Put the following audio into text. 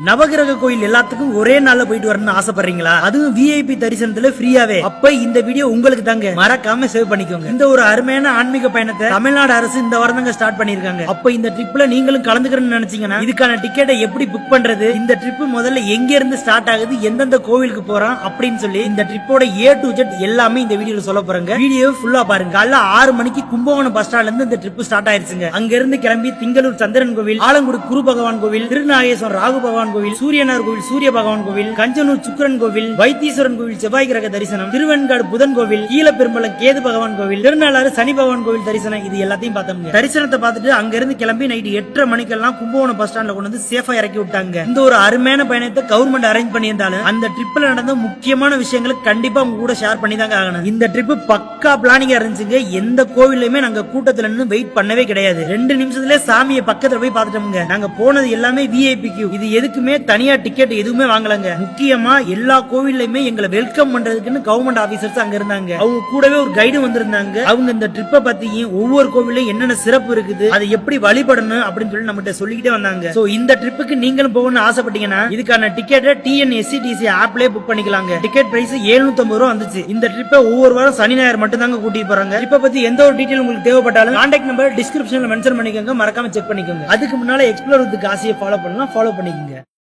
நவகிரக கோயில் எல்லாத்துக்கும் ஒரே நாள்ல போயிட்டு வரணும்னு ஆசைப்படுறீங்களா? அதுவும் விஐபி தரிசனத்துல ஃப்ரீயாவே. அப்ப இந்த வீடியோ உங்களுக்கு தாங்க. மறக்காம சேவ் பண்ணிக்கோங்க. இந்த ஒரு அருமையான ஆன்மீக பயணத்தை தமிழ்நாடு அரசு இந்த வாரம் தாங்க ஸ்டார்ட் பண்ணிருக்காங்க. அப்ப இந்த ட்ரிப்ல நீங்களும் கலந்துக்கிறேன்னு நினைச்சீங்கன்னா இதுக்கான டிக்கெட்டை எப்படி புக் பண்றது, இந்த ட்ரிப் முதல்ல எங்க இருந்து ஸ்டார்ட் ஆகுது, எந்தெந்த கோவிலுக்கு போறோம் அப்படின்னு சொல்லி இந்த ட்ரிப்போட A to Z எல்லாமே இந்த வீடியோல சொல்ல போறேங்க. வீடியோ ஃபுல்லா பாருங்க. காலைல 6 மணிக்கு கும்பகோணம் பஸ் ஸ்டாண்ட்ல இருந்து இந்த ட்ரிப் ஸ்டார்ட் ஆயிருச்சுங்க. அங்க இருந்து கிளம்பி திங்களூர் சந்திரன் கோவில், ஆலங்குடி குரு பகவான் கோவில், திருநாகேஸ்வரம் ராகு பகவான் கோவில், சூரியனார் கோவில் சூரிய பகவான் கோவில், கஞ்சனூர் சுக்கிரன் கோவில், வைத்தீஸ்வரன் கோவில் செவ்வாய் கிரக தரிசனம், திருவெண்காடு புதன் கோவில், கீழப்பெரும்பலம் கேது பகவான் கோவில், திருநாளாறு சனி பகவான் கோவில் தரிசனம், இது எல்லாத்தையும் பார்த்தோம். தரிசனத்தை பார்த்துட்டு அங்க இருந்து கிளம்பி நைட் 8:30 மணிக்கெல்லாம் கும்பகோணம் பஸ் ஸ்டாண்ட்ல கொண்டு வந்து சேஃபா இறக்கி விட்டாங்க. இந்த ஒரு அருமையான பயணத்தை கவர்மெண்ட் அரேஞ்ச் பண்ணியிருந்தாலும் அந்த ட்ரிப்ல நடந்த முக்கியமான விஷயங்களை கண்டிப்பா உங்க கூட ஷேர் பண்ணி தாங்க ஆகணும். இந்த ட்ரிப் பக்கா பிளானிங்கா இருந்துச்சுங்க. எந்த கோவிலையுமே நாங்க கூட்டத்துல நின்று வெயிட் பண்ணவே கிடையாது. 2 நிமிஷத்துல சாமியை பக்கத்துல போய் பார்த்துட்டோம்ங்க. நாங்க போனது எல்லாமே விஐபி கியூ. இது எதுக்குமே தனியா டிக்கெட் எதுவுமே வாங்கலங்க. முக்கியமா எல்லா கோவில்லையுமே எங்களை வெல்கம் பண்றதுக்குன்னு கவர்மெண்ட் ஆபீசர்ஸ் அங்க இருந்தாங்க. அவங்க கூடவே ஒரு கைடு வந்திருந்தாங்க. அவங்க இந்த ட்ரிப்பை பத்தியும் ஒவ்வொரு கோவிலையும் என்னென்ன சிறப்பு இருக்குது, அதை எப்படி வழிபடணும் அப்படின்னு சொல்லி நம்மகிட்ட சொல்லிக்கிட்டே வந்தாங்க. சோ இந்த ட்ரிப்புக்கு நீங்களும் போகணும்னு ஆசைப்பட்டீங்கன்னா இதுக்கான டிக்கெட்டை TNSCTC ஆப்லயே புக் பண்ணிக்கலாங்க. டிக்கெட் பிரைஸ் 750 ரூபா வந்துச்சு. இந்த ட்ரிப்பை ஒவ்வொரு வாரம் சனி ஞாயிறு மட்டும் தாங்க கூட்டிட்டு போறாங்க. ட்ரிப்பை பத்தி எந்த ஒரு டீடைல் உங்களுக்கு தேவைப்பட்டாலும் கான்டாக்ட் நம்பர் டிஸ்கிரிப்ஷன்ல மென்ஷன் பண்ணிக்கோங்க. மறக்காம செக் பண்ணிக்கோங்க. அதுக்கு முன்னால எக்ஸ்ப்ளோர் வித் காசியை ஃபாலோ பண்ணிக்கோங்க.